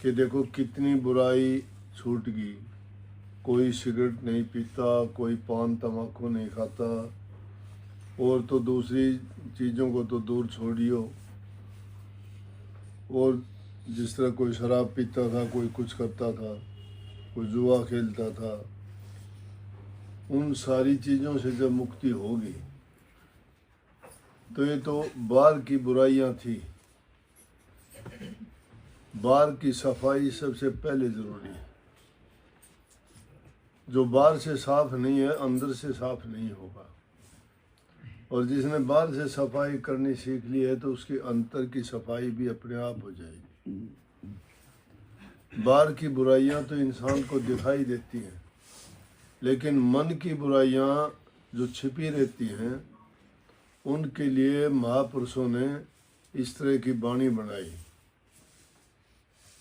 कि देखो कितनी बुराई छूट गई। कोई सिगरेट नहीं पीता, कोई पान तम्बाकू नहीं खाता, और तो दूसरी चीज़ों को तो दूर छोड़ियो। और जिस तरह कोई शराब पीता था, कोई कुछ करता था, कोई जुआ खेलता था, उन सारी चीज़ों से जब मुक्ति होगी तो ये तो बाहर की बुराइयां थी। बाहर की सफाई सबसे पहले ज़रूरी है। जो बाहर से साफ नहीं है अंदर से साफ नहीं होगा। और जिसने बाहर से सफाई करनी सीख ली है तो उसकी अंतर की सफाई भी अपने आप हो जाएगी। बाहर की बुराइयां तो इंसान को दिखाई देती हैं, लेकिन मन की बुराइयां जो छिपी रहती हैं उनके लिए महापुरुषों ने इस तरह की वाणी बनाई।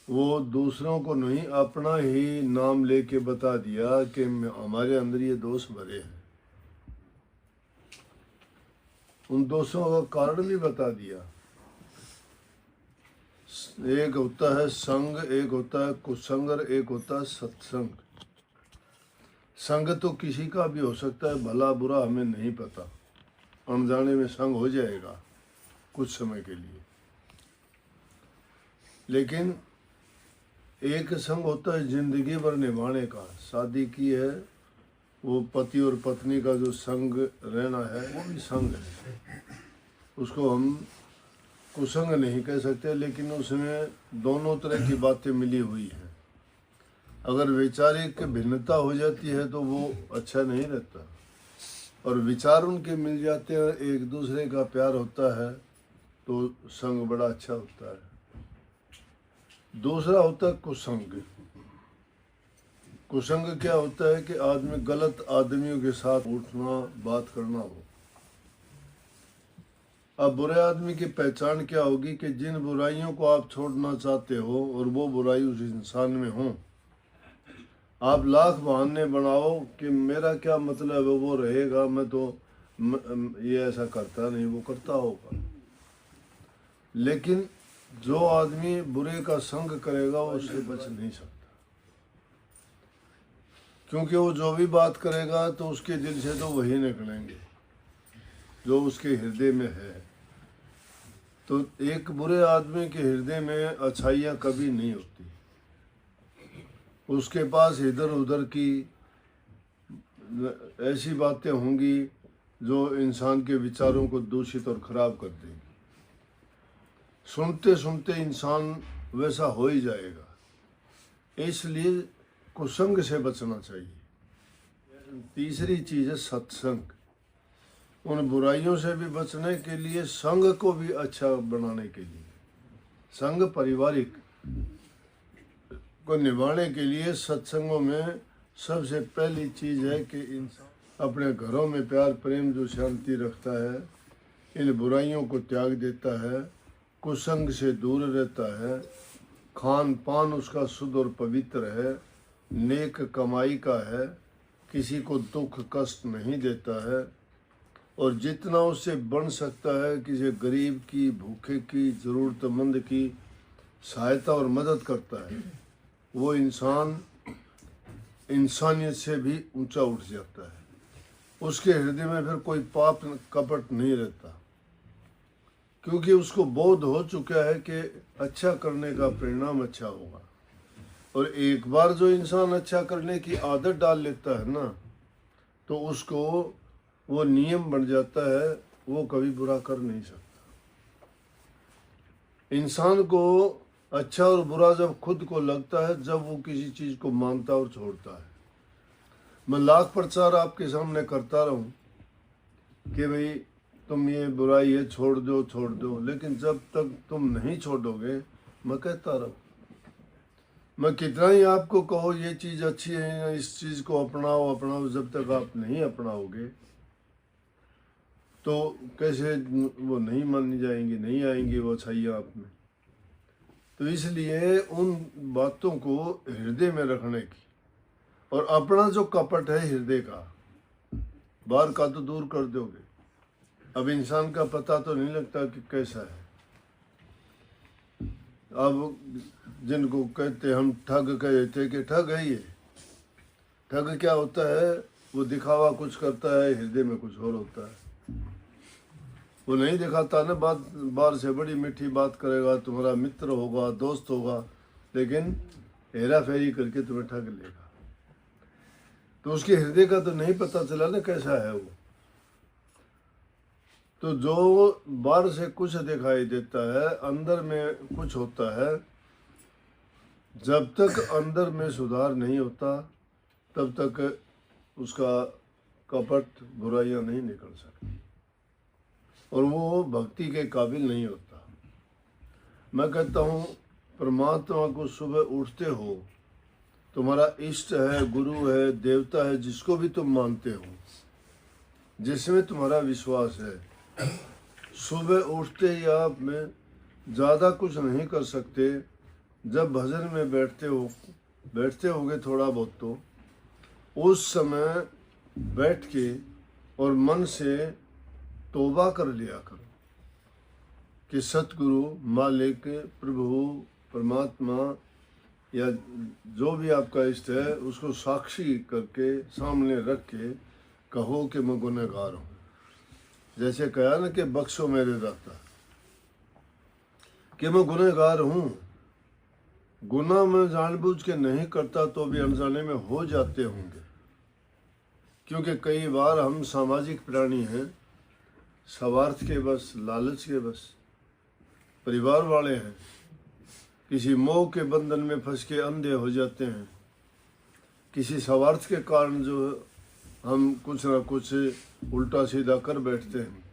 वो दूसरों को नहीं, अपना ही नाम लेके बता दिया कि हमारे अंदर ये दोष भरे हैं। उन दोषों का कारण भी बता दिया। एक होता है संग, एक होता है कुसंग, और एक होता है सत्संग। संग तो किसी का भी हो सकता है, भला बुरा हमें नहीं पता, अनजाने में संग हो जाएगा कुछ समय के लिए। लेकिन एक संग होता है जिंदगी भर निभाने का। शादी की है, वो पति और पत्नी का जो संग रहना है वो भी संग है। उसको हम कुसंग नहीं कह सकते, लेकिन उसमें दोनों तरह की बातें मिली हुई हैं। अगर वैचारिक भिन्नता हो जाती है तो वो अच्छा नहीं रहता, और विचार उनके मिल जाते हैं, एक दूसरे का प्यार होता है तो संग बड़ा अच्छा होता है। दूसरा होता है कुसंग। कुसंग क्या होता है कि आदमी गलत आदमियों के साथ उठना बात करना हो। अब बुरे आदमी की पहचान क्या होगी कि जिन बुराइयों को आप छोड़ना चाहते हो और वो बुराई उस इंसान में हो, आप लाख बहाने बनाओ कि मेरा क्या मतलब है, वो रहेगा, मैं तो ये ऐसा करता नहीं, वो करता होगा। लेकिन जो आदमी बुरे का संग करेगा वो उससे बच नहीं सकता, क्योंकि वो जो भी बात करेगा तो उसके दिल से तो वही निकलेंगे जो उसके हृदय में है। तो एक बुरे आदमी के हृदय में अच्छाइयाँ कभी नहीं होती। उसके पास इधर उधर की ऐसी बातें होंगी जो इंसान के विचारों को दूषित और खराब कर देंगी। सुनते सुनते इंसान वैसा हो ही जाएगा। इसलिए कुसंग से बचना चाहिए। तीसरी चीज़ है सत्संग। उन बुराइयों से भी बचने के लिए, संग को भी अच्छा बनाने के लिए, संग पारिवारिक को निभाने के लिए सत्संगों में सबसे पहली चीज़ है कि इंसान अपने घरों में प्यार प्रेम जो शांति रखता है, इन बुराइयों को त्याग देता है, कुसंग से दूर रहता है, खान पान उसका शुद्ध और पवित्र है, नेक कमाई का है, किसी को दुख कष्ट नहीं देता है, और जितना उससे बन सकता है किसी गरीब की, भूखे की, ज़रूरतमंद की सहायता और मदद करता है, वो इंसान इंसानियत से भी ऊंचा उठ जाता है। उसके हृदय में फिर कोई पाप कपट नहीं रहता, क्योंकि उसको बोध हो चुका है कि अच्छा करने का परिणाम अच्छा होगा। और एक बार जो इंसान अच्छा करने की आदत डाल लेता है ना, तो उसको वो नियम बन जाता है, वो कभी बुरा कर नहीं सकता। इंसान को अच्छा और बुरा जब खुद को लगता है, जब वो किसी चीज़ को मानता और छोड़ता है। मैं लाख प्रचार आपके सामने करता रहूं कि भाई तुम ये बुराई है छोड़ दो छोड़ दो, लेकिन जब तक तुम नहीं छोड़ोगे, मैं कहता रहूं, मैं कितना ही आपको कहो ये चीज़ अच्छी है, इस चीज़ को अपनाओ अपनाओ, जब तक आप नहीं अपनाओगे तो कैसे वो नहीं मानी जाएंगी, नहीं आएंगी वो अच्छाइयाँ आप में। तो इसलिए उन बातों को हृदय में रखने की, और अपना जो कपट है हृदय का, बाहर का तो दूर कर दोगे। अब इंसान का पता तो नहीं लगता कि कैसा है, अब जिनको कहते हम ठग कहे थे कि ठग है ये। ठग क्या होता है? वो दिखावा कुछ करता है, हृदय में कुछ और होता है। वो नहीं दिखाता ना, बात बाहर से बड़ी मीठी बात करेगा, तुम्हारा मित्र होगा, दोस्त होगा, लेकिन हेरा फेरी करके तुम्हें ठग लेगा। तो उसके हृदय का तो नहीं पता चला ना कैसा है वो। तो जो बाहर से कुछ दिखाई देता है, अंदर में कुछ होता है। जब तक अंदर में सुधार नहीं होता तब तक उसका कपट बुराइयां नहीं निकल सकती और वो भक्ति के काबिल नहीं होता। मैं कहता हूँ परमात्मा को सुबह उठते हो, तुम्हारा इष्ट है, गुरु है, देवता है, जिसको भी तुम मानते हो, जिसमें तुम्हारा विश्वास है, सुबह उठते ही आप में ज़्यादा कुछ नहीं कर सकते। जब भजन में बैठते होगे थोड़ा बहुत, तो उस समय बैठ के और मन से तौबा कर लिया करो कि सतगुरु, मालिक, प्रभु, परमात्मा या जो भी आपका इष्ट है, उसको साक्षी करके सामने रख के कहो कि मैं गुनहगार हूँ। जैसे कहा ना कि बख्शो मेरे दाता, कि मैं गुनहगार हूँ। गुनाह मैं जानबूझ के नहीं करता तो भी अनजाने में हो जाते होंगे, क्योंकि कई बार हम सामाजिक प्राणी हैं, स्वार्थ के बस, लालच के बस, परिवार वाले हैं, किसी मोह के बंधन में फंस के अंधे हो जाते हैं, किसी स्वार्थ के कारण जो हम कुछ ना कुछ उल्टा सीधा कर बैठते हैं।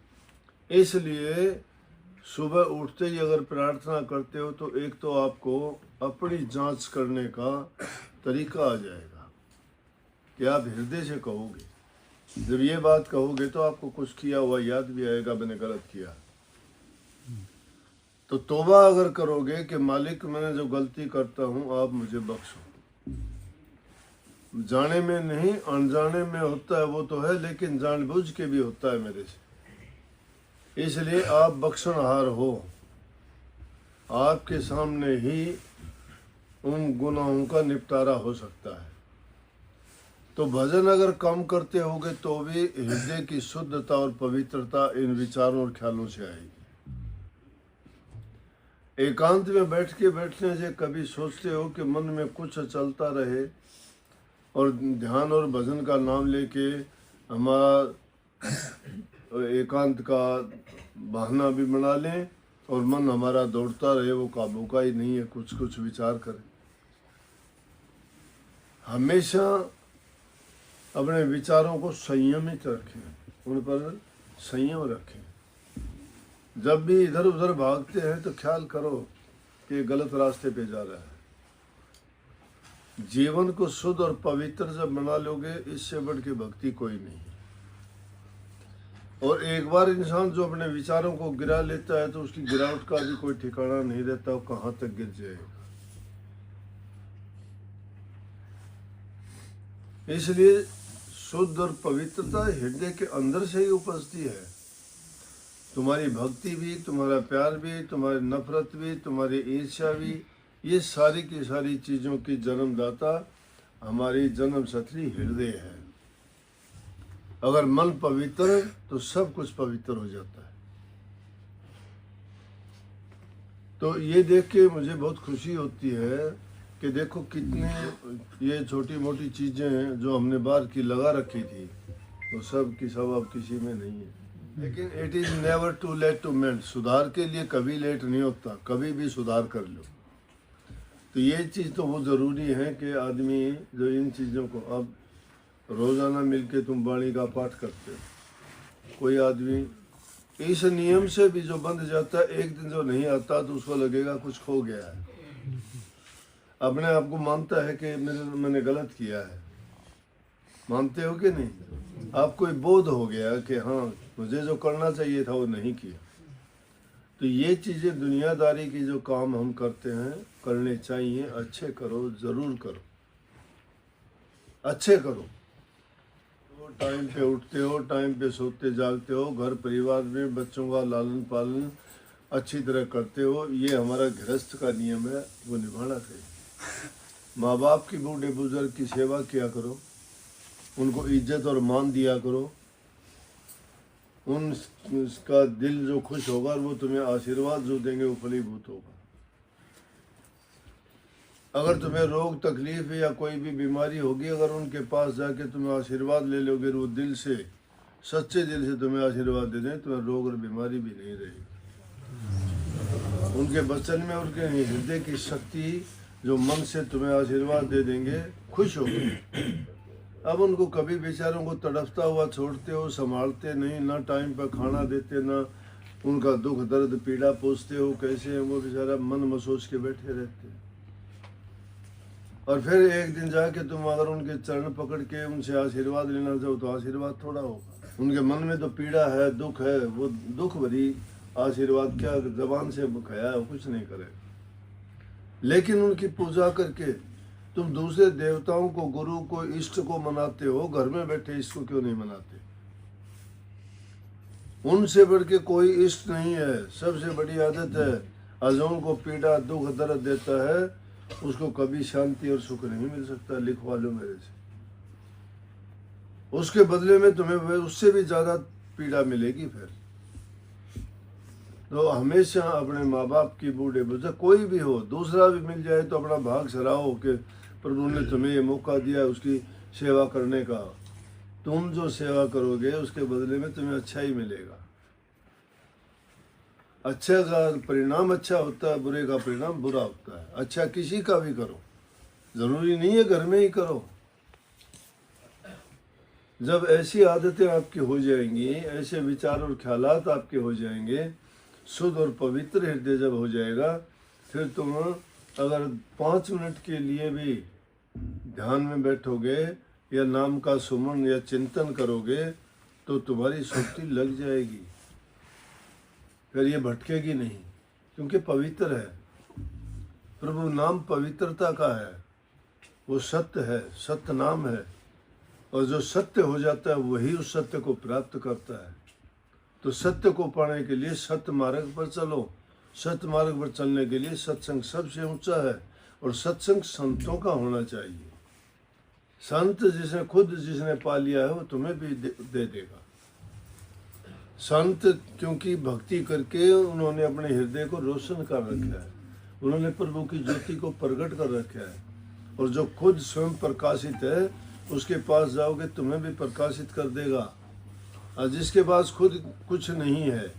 इसलिए सुबह उठते ही अगर प्रार्थना करते हो तो एक तो आपको अपनी जांच करने का तरीका आ जाएगा कि आप हृदय से कहोगे। जब ये बात कहोगे तो आपको कुछ किया हुआ याद भी आएगा, मैंने गलत किया। तो तौबा अगर करोगे कि मालिक मैंने जो गलती करता हूँ आप मुझे बख्शो। जाने में नहीं, अनजाने में होता है वो तो है, लेकिन जानबूझ के भी होता है मेरे से। इसलिए आप बख्शनहार हो। आपके सामने ही उन गुनाहों का निपटारा हो सकता है। तो भजन अगर कम करते होगे तो भी हृदय की शुद्धता और पवित्रता इन विचारों और ख्यालों से आएगी। एकांत में बैठने से कभी सोचते हो कि मन में कुछ चलता रहे और ध्यान और भजन का नाम लेके हमारा एकांत का बहाना भी बना लें और मन हमारा दौड़ता रहे, वो काबू का ही नहीं है, कुछ कुछ विचार करें। हमेशा अपने विचारों को संयमित रखें, उन पर संयम रखें। जब भी इधर उधर भागते हैं तो ख्याल करो कि गलत रास्ते पे जा रहा है। जीवन को शुद्ध और पवित्र जब बना लोगे, इससे बढ़ के भक्ति कोई नहीं है। और एक बार इंसान जो अपने विचारों को गिरा लेता है तो उसकी गिरावट का भी कोई ठिकाना नहीं रहता, वो कहाँ तक गिर जाएगा। इसलिए शुद्ध और पवित्रता हृदय के अंदर से ही उपजती है। तुम्हारी भक्ति भी, तुम्हारा प्यार भी, तुम्हारी नफरत भी, तुम्हारी ईर्ष्या भी, ये सारी की सारी चीज़ों की जन्मदाता हमारी जन्म छतरी हृदय है। अगर मन पवित्र है तो सब कुछ पवित्र हो जाता है। तो ये देख के मुझे बहुत खुशी होती है कि देखो कितने ये छोटी मोटी चीज़ें हैं जो हमने बाहर की लगा रखी थी, वो सब की सब अब किसी में नहीं है। लेकिन it is never too late to mend. सुधार के लिए कभी लेट नहीं होता, कभी भी सुधार कर लो। तो ये चीज़ तो बहुत ज़रूरी है कि आदमी जो इन चीज़ों को, अब रोज़ाना मिलके तुम वाणी का पाठ करते हो, कोई आदमी इस नियम से भी जो बंध जाता है, एक दिन जो नहीं आता तो उसको लगेगा कुछ खो गया है। अपने आप को मानता है कि मैंने गलत किया है। मानते हो कि नहीं? आपको बोध हो गया कि हाँ, मुझे जो करना चाहिए था वो नहीं किया। तो ये चीज़ें दुनियादारी की जो काम हम करते हैं, करने चाहिए। अच्छे करो, ज़रूर करो, अच्छे करो। तो टाइम पे उठते हो, टाइम पे सोते जागते हो, घर परिवार में बच्चों का लालन पालन, अच्छी तरह करते हो, ये हमारा गृहस्थ का नियम है, वो निभाना चाहिए। माँ बाप की, बूढ़े बुजुर्ग की सेवा किया करो, उनको इज्जत और मान दिया करो, उनका दिल जो खुश होगा और वो तुम्हें आशीर्वाद जो देंगे वो फलीभूत होगा। अगर तुम्हें रोग तकलीफ या कोई भी बीमारी होगी, अगर उनके पास जाके तुम्हें आशीर्वाद ले लोगे, वो दिल से, सच्चे दिल से तुम्हें आशीर्वाद दे दें, तुम्हें रोग और बीमारी भी नहीं रहेगी। उनके वचन में, उनके हृदय की शक्ति, जो मन से तुम्हें आशीर्वाद दे देंगे, खुश होगे। अब उनको कभी बेचारों को तड़पता हुआ छोड़ते हो, संभालते नहीं, ना टाइम पर खाना देते, ना उनका दुख दर्द पीड़ा पूछते हो कैसे हैं वो, बेचारा मन महसूस के बैठे रहते हैं। और फिर एक दिन जाके तुम अगर उनके चरण पकड़ के उनसे आशीर्वाद लेना चाहो तो आशीर्वाद थोड़ा होगा। उनके मन में तो पीड़ा है, दुख है, वो दुख भरी आशीर्वाद क्या जबान से खाया है, कुछ नहीं करे। लेकिन उनकी पूजा करके तुम दूसरे देवताओं को, गुरु को, इष्ट को मनाते हो, घर में बैठे इष्ट को क्यों नहीं मनाते? उनसे बढ़ के कोई इष्ट नहीं है। सबसे बड़ी आदत है, अजों को पीड़ा दुख दर्द देता है, उसको कभी शांति और सुख नहीं मिल सकता। लिखवा लो मेरे से, उसके बदले में तुम्हें उससे भी ज्यादा पीड़ा मिलेगी। फिर तो हमेशा अपने माँ बाप की, बूढ़े बुजुर्ग कोई भी हो, दूसरा भी मिल जाए तो अपना भाग सराहो कि प्रभु ने तुम्हें ये मौका दिया उसकी सेवा करने का। तुम जो सेवा करोगे उसके बदले में तुम्हें अच्छा ही मिलेगा। अच्छा का परिणाम अच्छा होता है, बुरे का परिणाम बुरा होता है। अच्छा किसी का भी करो, जरूरी नहीं है घर में ही करो। जब ऐसी आदतें आपकी हो जाएंगी, ऐसे विचार और ख्यालात आपके हो जाएंगे, शुद्ध और पवित्र हृदय जब हो जाएगा, फिर तुम अगर 5 मिनट के लिए भी ध्यान में बैठोगे या नाम का सुमन या चिंतन करोगे तो तुम्हारी शक्ति लग जाएगी, फिर ये भटकेगी नहीं, क्योंकि पवित्र है। प्रभु नाम पवित्रता का है, वो सत्य है, सत्य नाम है, और जो सत्य हो जाता है वही उस सत्य को प्राप्त करता है। तो सत्य को पाने के लिए सत्य मार्ग पर चलो। सत्य मार्ग पर चलने के लिए सत्संग सबसे ऊंचा है, और सत्संग संतों का होना चाहिए। संत जिसने पा लिया है वो तुम्हें भी दे देगा। संत क्योंकि भक्ति करके उन्होंने अपने हृदय को रोशन कर रखा है, उन्होंने प्रभु की ज्योति को प्रकट कर रखा है, और जो खुद स्वयं प्रकाशित है उसके पास जाओगे तुम्हें भी प्रकाशित कर देगा। और जिसके पास खुद कुछ नहीं है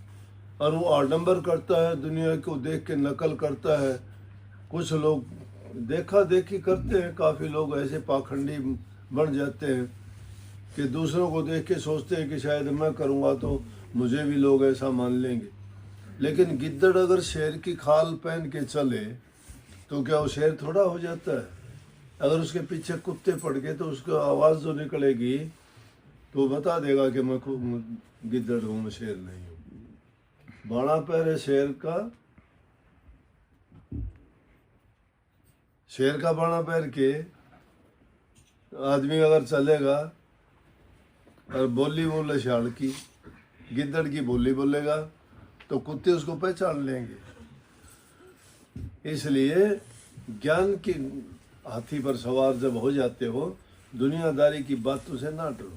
और वो आडंबर करता है, दुनिया को देख के नकल करता है, कुछ लोग देखा देखी करते हैं, काफ़ी लोग ऐसे पाखंडी बन जाते हैं कि दूसरों को देख के सोचते हैं कि शायद मैं करूँगा तो मुझे भी लोग ऐसा मान लेंगे। लेकिन गिद्दड़ अगर शेर की खाल पहन के चले तो क्या वो शेर थोड़ा हो जाता है? अगर उसके पीछे कुत्ते पड़ गए तो उसकी आवाज़ जो निकलेगी तो बता देगा कि मैं गिद्दड़ हूँ, मैं शेर नहीं हूँ। बाड़ा पैर है शेर का बाड़ा पैर के आदमी अगर चलेगा और बोली बोले शाल की, गिद्दड़ की बोली बोलेगा तो कुत्ते उसको पहचान लेंगे। इसलिए ज्ञान की हाथी पर सवार जब हो जाते हो, दुनियादारी की बातों से ना डरो,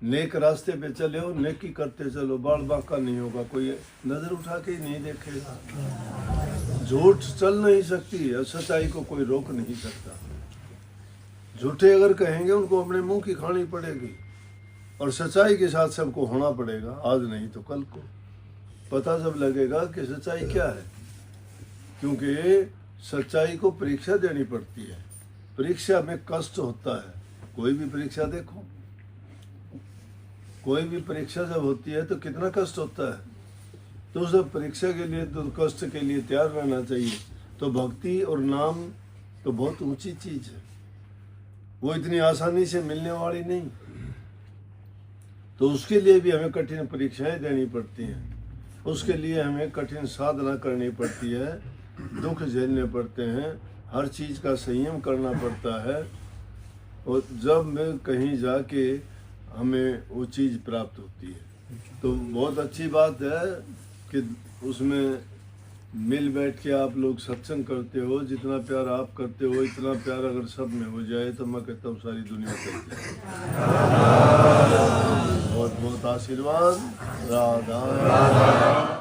नेक रास्ते पे चले हो, नेकी करते चलो, बाल बांका नहीं होगा, कोई नजर उठा के ही नहीं देखेगा। झूठ चल नहीं सकती और सच्चाई को कोई रोक नहीं सकता। झूठे अगर कहेंगे उनको अपने मुंह की खानी पड़ेगी, और सच्चाई के साथ सबको होना पड़ेगा। आज नहीं तो कल को पता जब लगेगा कि सच्चाई क्या है, क्योंकि सच्चाई को परीक्षा देनी पड़ती है। परीक्षा में कष्ट होता है। कोई भी परीक्षा देखो, कोई भी परीक्षा जब होती है तो कितना कष्ट होता है। तो उस परीक्षा के लिए तो कष्ट के लिए तैयार रहना चाहिए। तो भक्ति और नाम तो बहुत ऊंची चीज है, वो इतनी आसानी से मिलने वाली नहीं। तो उसके लिए भी हमें कठिन परीक्षाएं देनी पड़ती हैं, उसके लिए हमें कठिन साधना करनी पड़ती है, दुख झेलने पड़ते हैं, हर चीज़ का संयम करना पड़ता है। और जब मैं कहीं जाके हमें वो चीज़ प्राप्त होती है तो बहुत अच्छी बात है। कि उसमें मिल बैठ के आप लोग सत्संग करते हो, जितना प्यार आप करते हो इतना प्यार अगर सब में हो जाए तो मैं कहता हूँ सारी दुनिया करती है। बहुत बहुत आशीर्वाद। राधा।